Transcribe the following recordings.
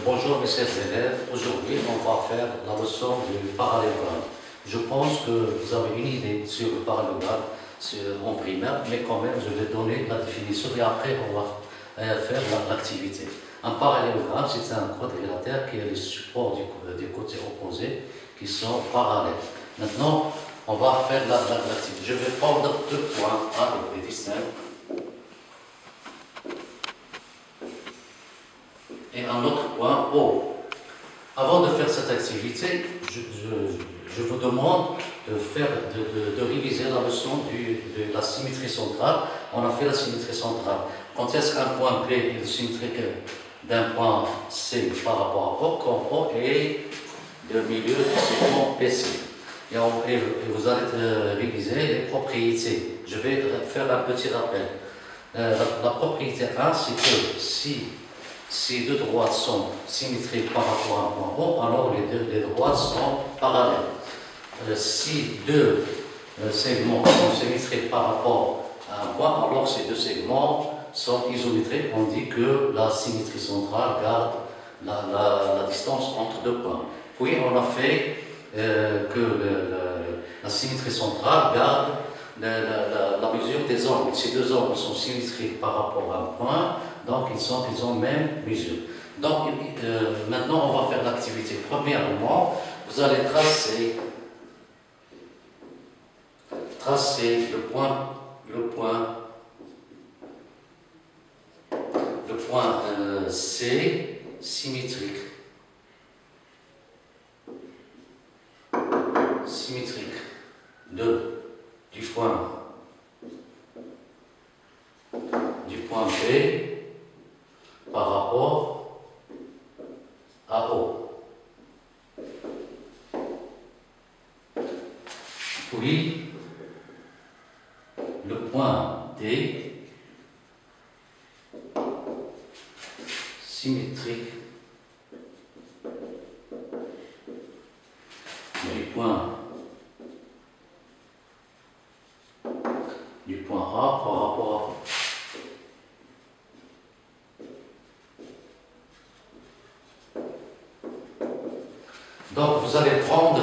Bonjour mes chers élèves, aujourd'hui on va faire la leçon du parallélogramme. Je pense que vous avez une idée sur le parallélogramme en primaire, mais quand même je vais donner la définition et après on va faire l'activité. Un parallélogramme, c'est un quadrilatère qui a les supports des côtés opposés qui sont parallèles. Maintenant, on va faire l'activité. Je vais prendre deux points A et B distincts et un autre point O. Avant de faire cette activité, je vous demande de réviser la leçon de la symétrie centrale. On a fait la symétrie centrale. Quand est-ce qu'un point B est symétrique d'un point C par rapport à O, quand O est le milieu du segment PC. Et vous allez réviser les propriétés. Je vais faire un petit rappel. La propriété 1, c'est que si deux droites sont symétriques par rapport à un point O, alors les droites sont parallèles. Si deux segments sont symétriques par rapport à un point, alors ces deux segments sont isométriques. On dit que la symétrie centrale garde la distance entre deux points. Puis on a fait que la symétrie centrale garde la mesure des angles. Ces deux angles sont symétriques par rapport à un point, donc ils ont même mesure. Donc maintenant on va faire l'activité. Premièrement, vous allez tracer le point C symétrique du point B par rapport à O. Puis le point D symétrique du point A par rapport à O. Donc vous allez prendre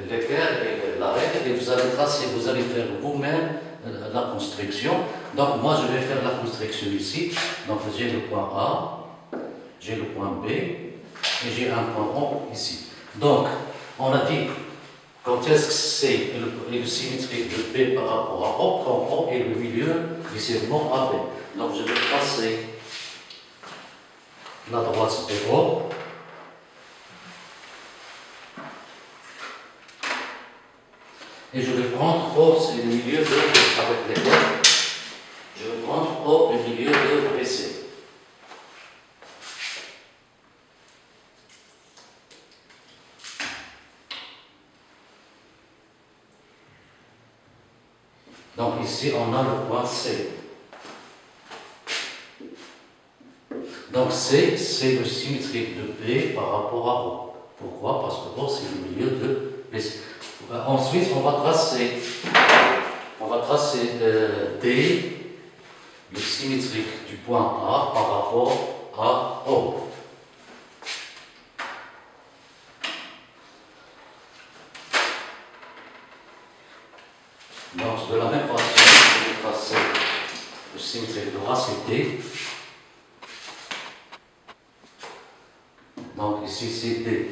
l'équerre et la règle et vous allez tracer, vous allez faire vous-même la construction. Donc moi je vais faire la construction ici. Donc j'ai le point A, j'ai le point B et j'ai un point O ici. Donc on a dit quand est-ce que C est le symétrique de B par rapport à O, quand O est le milieu du segment AB. Donc je vais tracer la droite BO. Et je vais prendre O, c'est le milieu de, avec les lettres, je vais prendre O, le milieu de BC. Donc ici, on a le point C. Donc C, c'est le symétrique de B par rapport à O. Pourquoi? Parce que O, c'est le milieu de BC. Ensuite, on va tracer D, le symétrique du point A par rapport à O. Donc, de la même façon, je vais tracer le symétrique de A, c'est D. Donc, ici, c'est D.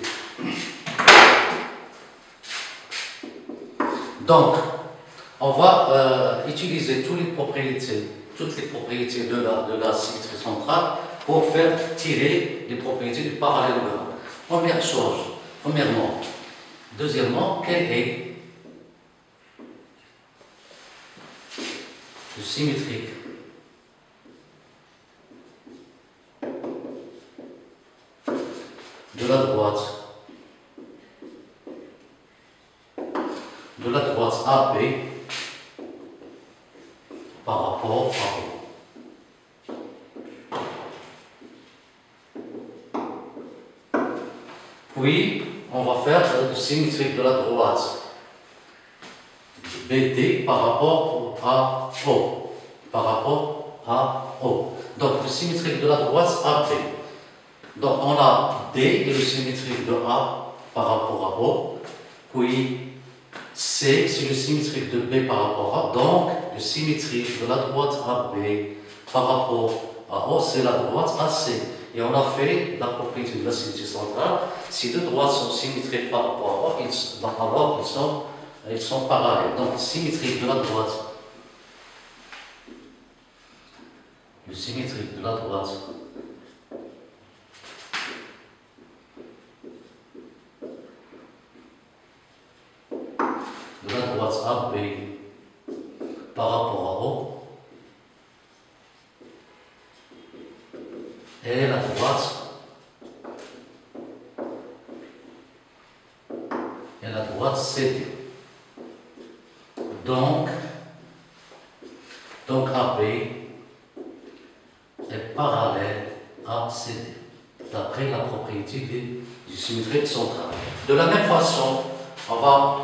Donc, on va utiliser toutes les propriétés de la symétrie centrale pour faire tirer les propriétés du parallélogramme. Premièrement. Deuxièmement, quel est le symétrique de la droite AB par rapport à O. Puis, on va faire le symétrique de la droite BD par rapport à O. Donc, le symétrique de la droite AB. Donc on a D et le symétrique de A par rapport à O, puis C c'est le symétrique de B par rapport à, donc le symétrique de la droite AB par rapport à O c'est la droite AC. Et on a fait la propriété de la symétrie centrale. Si deux droites sont symétriques par rapport à O, alors ils sont parallèles. Donc symétrique de la droite, le symétrique de la droite AB par rapport à O et la droite CD. Donc AB est parallèle à CD, d'après la propriété du symétrique central. De la même façon, on va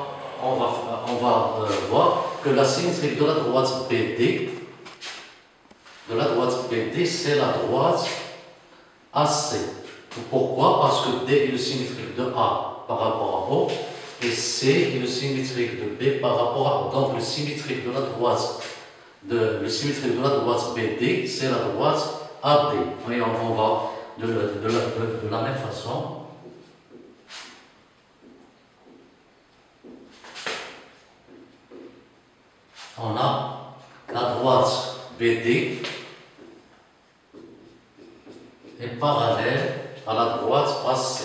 voir que la symétrique de la droite BD, c'est la droite AC. Pourquoi? Parce que D est le symétrique de A par rapport à O, et C est le symétrique de B par rapport à O. Donc le symétrique de la droite BD, c'est la droite AD. Et on va de la même façon. On a la droite BD est parallèle à la droite AC.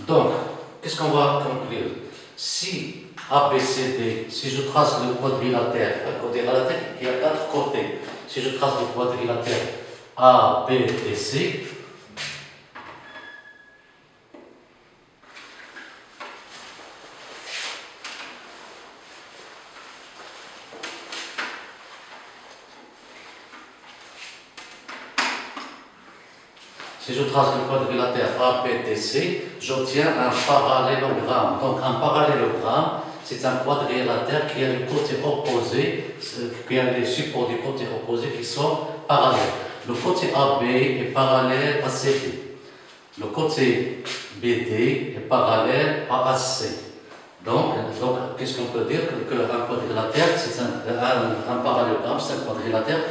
Donc, qu'est-ce qu'on va conclure? Si ABCD, si je trace le quadrilatère qui a 4 côtés, si je trace le quadrilatère ABC, si je trace le quadrilatère ABDC, j'obtiens un parallélogramme. Donc un parallélogramme, c'est un quadrilatère qui a les côtés opposés, qui a les supports du côté opposé qui sont parallèles. Le côté AB est parallèle à CD. Le côté BD est parallèle à AC. Donc qu'est-ce qu'on peut dire? Qu'un quadrilatère, c'est un parallélogramme, c'est un quadrilatère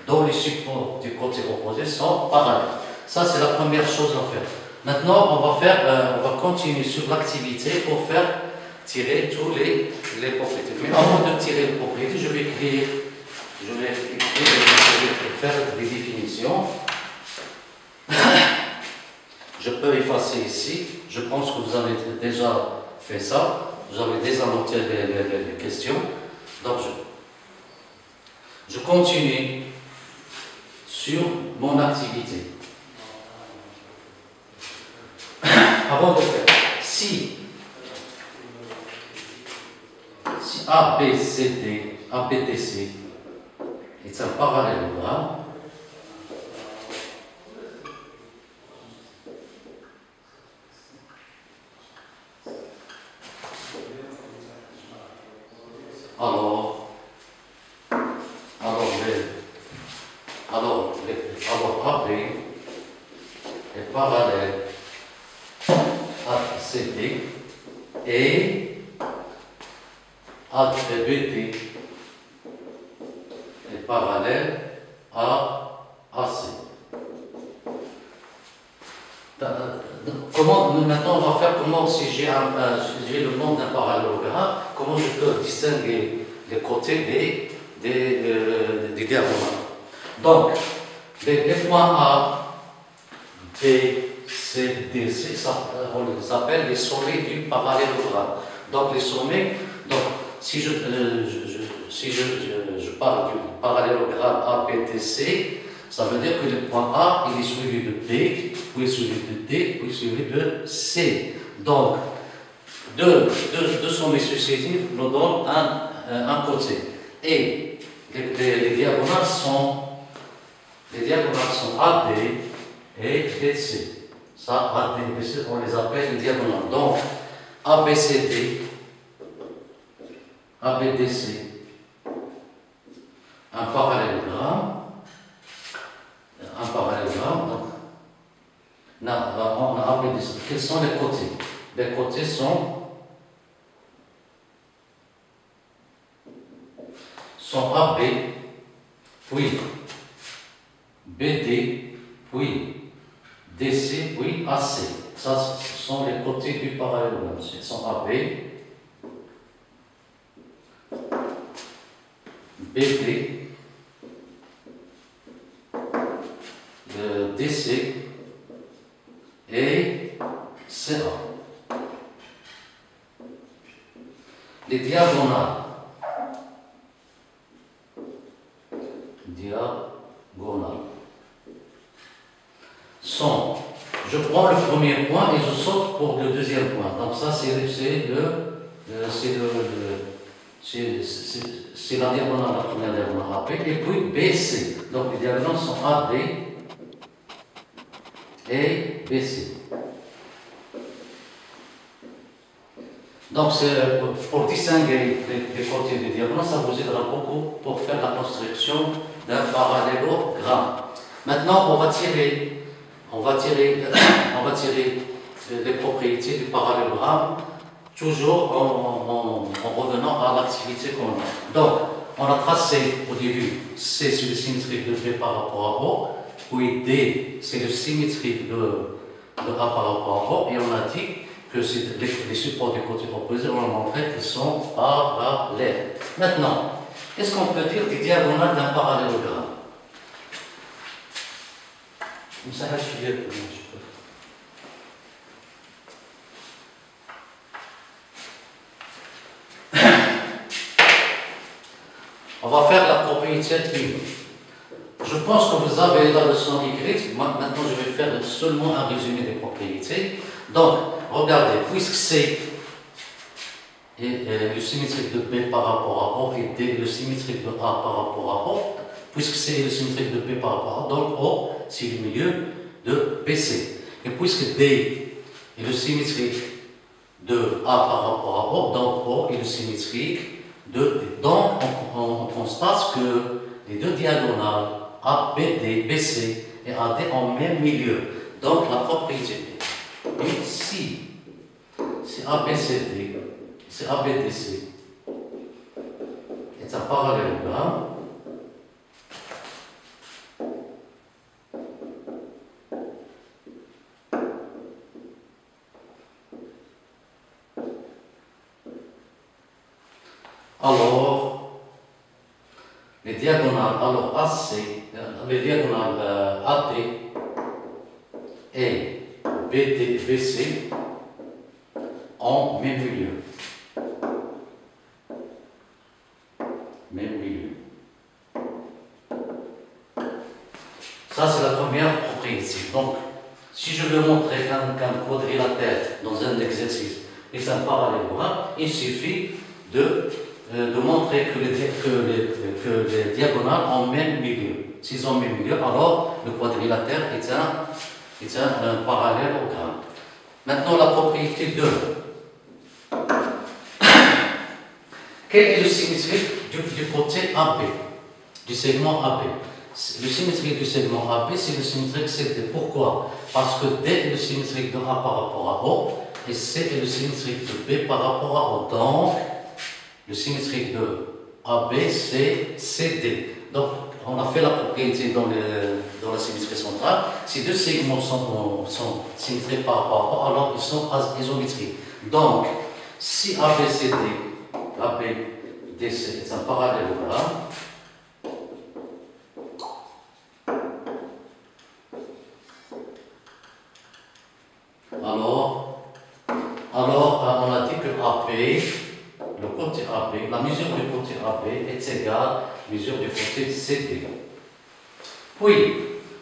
dont les supports du côté opposé sont parallèles. Ça, c'est la première chose à faire. Maintenant, on va continuer sur l'activité pour tirer tous les propriétés. Mais avant de tirer les propriétés, je vais faire des définitions. Je peux effacer ici. Je pense que vous avez déjà fait ça. Vous avez déjà noté les questions. Donc, je continue sur mon activité. Avant de faire, si ABDC est un parallélogramme, alors AB est parallèle à CD et ABD est parallèle à AC. Maintenant, on va faire comment, si j'ai le nom d'un parallélogramme, comment je peux distinguer les côtés des diagonales. Donc, les points A, B, C, D, C, on les appelle les sommets du parallélogramme. Donc, les sommets, si je parle du parallélogramme ABDC, ça veut dire que le point A il est suivi de B, puis suivi de D, puis suivi de C. Donc, deux sommets successifs nous donnent un côté. Et les diagonales sont AD et BC. Ça, AD et BC, on les appelle les diagonales. Donc, ABCD, ABDC, un parallélogramme. quels sont les côtés? Les côtés sont AB, puis BD, puis DC, puis AC. Ça, ce sont les côtés du parallélogramme. Ce sont AB, BD, DC et CA. Les diagonales. Sont, je prends le premier point et je saute pour le deuxième point. Donc ça c'est la diagonale, la première diagonale AP, et puis BC. Donc les diagonales sont AD et BC. Donc pour distinguer les côtés des diagonales, ça vous aidera beaucoup pour faire la construction d'un parallélogramme. Maintenant, on va tirer les propriétés du parallélogramme, toujours en revenant à l'activité qu'on a. Donc, on a tracé au début C, c'est le symétrique de B par rapport à O, puis D, c'est le symétrique de A par rapport à O, et on a dit que les supports des côtés opposés, on a montré qu'ils sont parallèles. Maintenant, qu'est-ce qu'on peut dire des diagonales d'un parallélogramme? On va faire la propriété 1. Je pense que vous avez la leçon écrite. Maintenant, je vais faire seulement un résumé des propriétés. Donc, regardez, puisque c'est le symétrique de B par rapport à O et D le symétrique de A par rapport à O, puisque c'est le symétrique de B par rapport à O, donc O, c'est le milieu de BC. Et puisque D est le symétrique de A par rapport à O, donc O est le symétrique de D. Donc, on constate que les deux diagonales A, BD, BC et AD ont le même milieu. Donc, la propriété est si c'est ABCD, c'est ABDC est un parallélogramme, alors les diagonales les diagonales AD et BD, BC ont même milieu. Même milieu. Ça, c'est la première propriété. Donc, si je veux montrer qu'un quadrilatère dans un exercice est un parallélogramme, il suffit de montrer que les diagonales ont même milieu. S'ils ont même milieu, alors le quadrilatère est un parallélogramme. Maintenant, la propriété 2. Quel est le symétrique du côté AB, du segment AB? Le symétrique du segment AB, c'est le symétrique CD. Pourquoi? Parce que D est le symétrique de A par rapport à O, et C est le symétrique de B par rapport à O. Donc, le symétrique de AB, c'est CD. Donc, on a fait la propriété dans la symétrie centrale. Si deux segments sont symétriques par rapport à O, alors ils sont isométriques. Donc, si ABCD, ABDC est un parallélogramme, alors on a dit que AB, le côté AB, la mesure du côté AB est égale à la mesure du côté CD. Puis,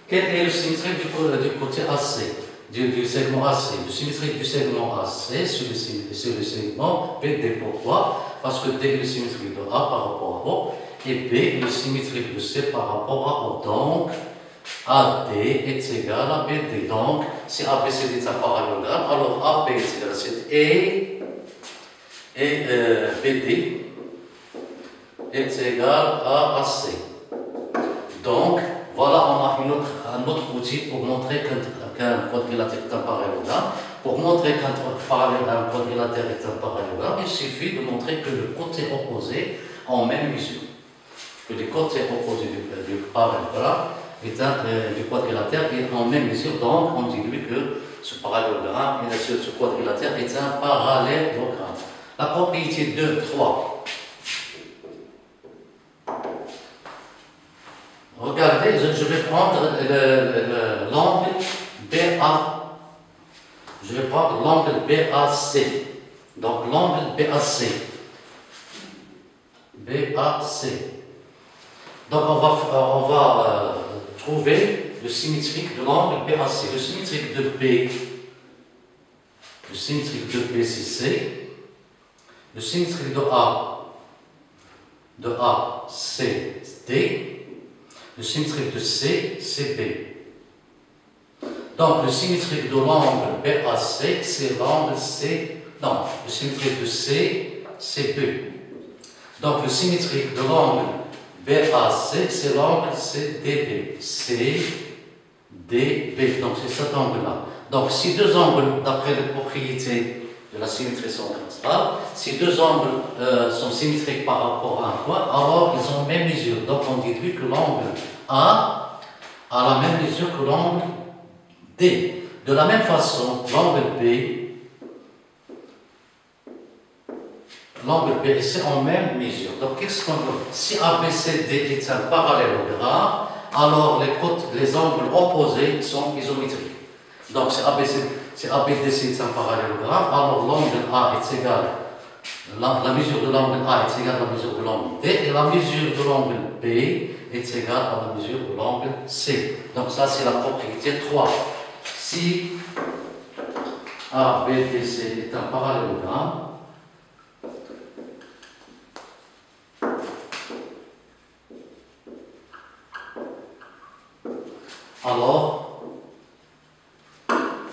quel est le symétrique du côté AC, du segment AC? Le symétrique du segment AC, c'est le segment BD. Pourquoi? Parce que D est le symétrique de A par rapport à O, et B est le symétrique de C par rapport à O. Donc, AD est égal à BD. Donc, si ABCD est un parallélogramme, alors AB est égal à C et BD est égal à AC. Donc, voilà, on a un autre outil pour montrer qu'un quadrilatère est un parallélogramme. pour montrer qu'un quadrilatère est un parallélogramme, il suffit de montrer que le côté opposé en même mesure. Que les côtés opposés du parallélogramme du quadrilatère est en même mesure, donc on déduit que ce parallélogramme, ce quadrilatère est un parallélogramme. La propriété 2.3. Regardez, je vais prendre l'angle BA. Je vais prendre l'angle BAC. Donc l'angle BAC. BAC. Donc on va trouver le symétrique de l'angle BAC. Le symétrique de B. Le symétrique de B, c'est C. Le symétrique de A, c'est D. Le symétrique de C, c'est B. Donc, le symétrique de l'angle BAC, c'est l'angle C. Non, le symétrique de C, c'est B. Donc, le symétrique de l'angle BAC, c'est l'angle CDB. CDB. Donc, c'est cet angle-là. Donc, si deux angles, d'après les propriétés de la symétrie centrale, si deux angles sont symétriques par rapport à un point, alors ils ont la même mesure. Donc on déduit que l'angle A a la même mesure que l'angle D. De la même façon, l'angle B et C en même mesure. Donc qu'est-ce qu'on veut? Si ABCD est un parallélogramme, alors les angles opposés sont isométriques. Donc si ABDC est un parallélogramme, alors l'angle A est égal, la mesure de l'angle A est égale à la mesure de l'angle D, et la mesure de l'angle B est égale à la mesure de l'angle C. Donc ça c'est la propriété 3. Si ABDC est un parallélogramme,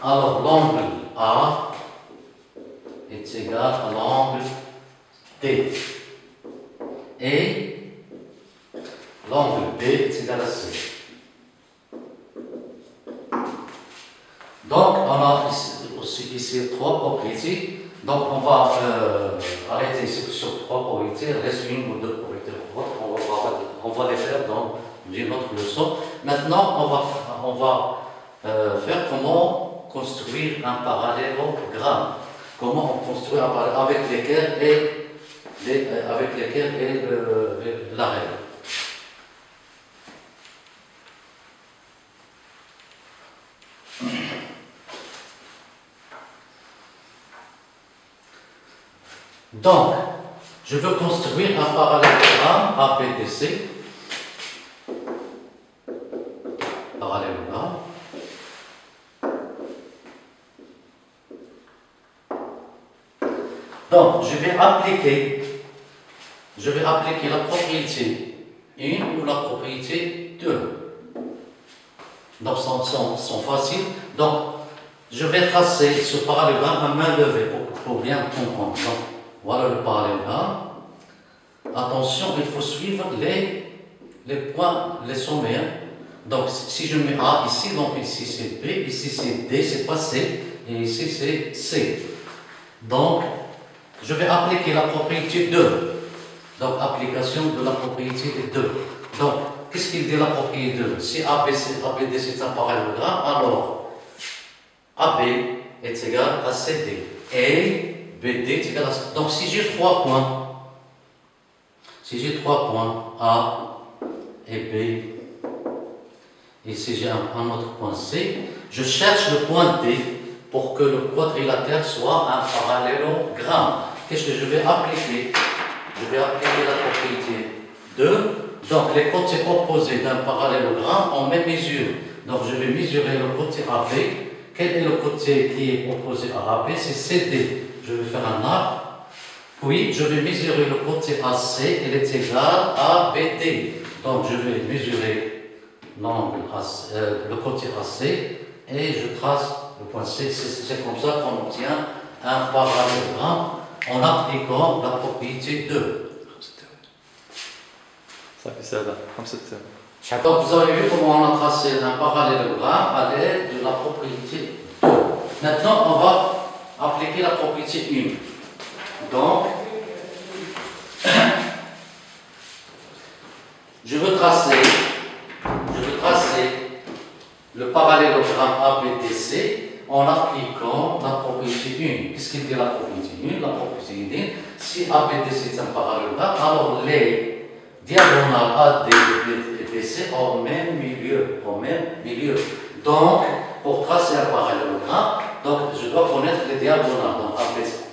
alors l'angle A est égal à l'angle D et l'angle B est égal à C. Donc on a ici trois propriétés. Donc on va arrêter ici sur trois propriétés. Il reste une ou deux propriétés. On va les faire dans une autre leçon. Maintenant on va faire comment construire un parallélogramme. Comment on construit un parallélogramme avec lesquels est la règle. Donc, je veux construire un parallélogramme ABDC. Parallélogramme. Donc, je vais appliquer la propriété 1 ou la propriété 2. Donc, sont faciles. Donc, je vais tracer ce parallélogramme à main levée pour bien comprendre. Donc, voilà le parallélogramme. Attention, il faut suivre les points, les sommets. Donc, si je mets A ici, donc ici c'est B, ici c'est D, c'est pas C, et ici c'est C. Donc, je vais appliquer la propriété 2. Donc, application de la propriété 2. Donc, qu'est-ce qu'il dit la propriété 2? Si ABD c'est un parallélogramme, alors AB est égal à CD. Et BD est égal à CD. Donc, si j'ai 3 points, A et B, et si j'ai un autre point C, je cherche le point D pour que le quadrilatère soit un parallélogramme. Qu'est-ce que je vais appliquer? Je vais appliquer la propriété 2. Donc, les côtés opposés d'un parallélogramme en même mesure. Donc, je vais mesurer le côté AB. Quel est le côté qui est opposé à AB? C'est CD. Je vais faire un arc. Puis, je vais mesurer le côté AC. Il est égal à BD. Donc, je vais mesurer l'angle le côté AC et je trace le point C. C'est comme ça qu'on obtient un parallélogramme en appliquant la propriété 2. Donc vous avez vu comment on a tracé un parallélogramme à l'aide de la propriété 2. Maintenant, on va appliquer la propriété 1. Donc, je veux tracer le parallélogramme ABDC en appliquant la propriété 1. Qu'est-ce qu'il dit la propriété 1? La propriété 1, si ABDC est un parallélogramme, alors les diagonales AD et BC au même milieu. Donc, pour tracer un parallélogramme, donc je dois connaître les diagonales. Donc,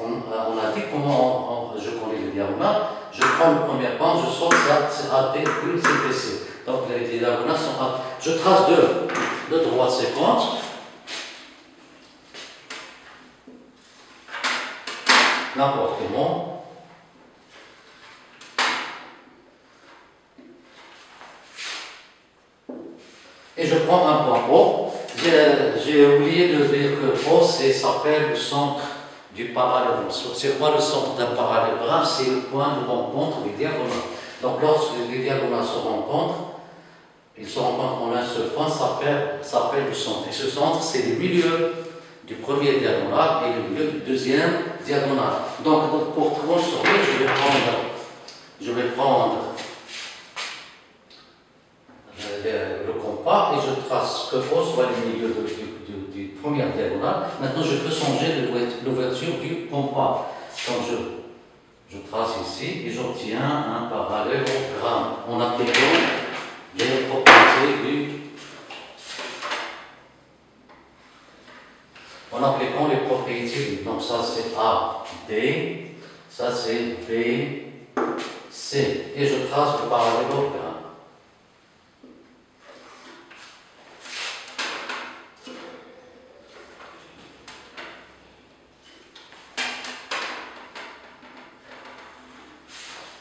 on a dit comment je connais les diagonales. Je prends le premier point, je sors c'est AD plus c'est BC. Donc les diagonales sont AD. Je trace deux droites séquentes. N'importe comment. Et je prends un point O. J'ai oublié de dire que O s'appelle le centre du parallélogramme. C'est quoi le centre d'un parallélogramme? C'est le point de rencontre des diagonales. Donc lorsque les diagonales se rencontrent, ils se rencontrent en un seul point, s'appelle le centre. Et ce centre, c'est le milieu du premier diagonal et le milieu du deuxième diagonal. Donc pour construire, je vais prendre le compas et je trace que O soit le milieu du premier diagonal. Maintenant, je peux changer l'ouverture du compas. Donc je trace ici et j'obtiens un parallélogramme en appliquant les propriétés donc ça c'est A, D, ça c'est B, C. Et je trace le parallélogramme.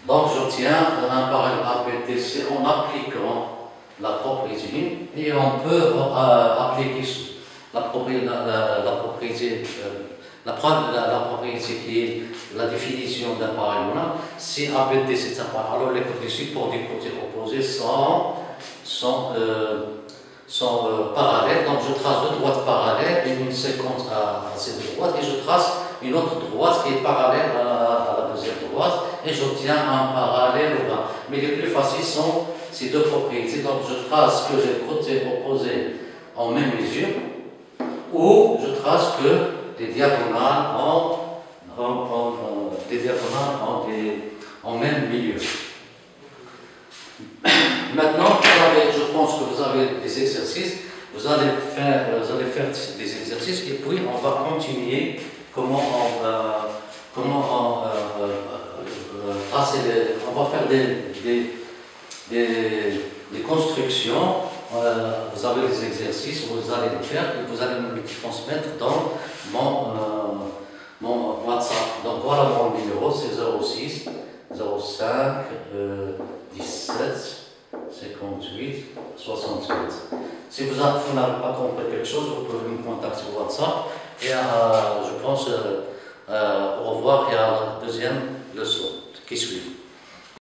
Donc j'obtiens un parallélogramme ABDC en appliquant la propriété et on peut appliquer la propriété qui est la définition d'un parallélogramme. Si ABD c'est un parallélogramme, alors les côtés pour des côtés opposés sont parallèles. Donc je trace deux droites parallèles et une séquence à ces deux droites et je trace une autre droite qui est parallèle à la deuxième droite et j'obtiens un parallélogramme. Mais les plus faciles sont ces deux propriétés. Donc je trace que les côtés opposés en même mesure ou je trace que les diagonales en même milieu. Maintenant, je pense que vous avez des exercices, vous allez faire des exercices et puis on va continuer comment on va faire des constructions. Vous avez les exercices, vous allez les faire et vous allez me les transmettre dans mon WhatsApp. Donc voilà mon numéro, c'est 06 05 17 58 68. Si vous n'avez pas compris quelque chose, vous pouvez me contacter sur WhatsApp et je pense au revoir et à la deuxième leçon qui suit.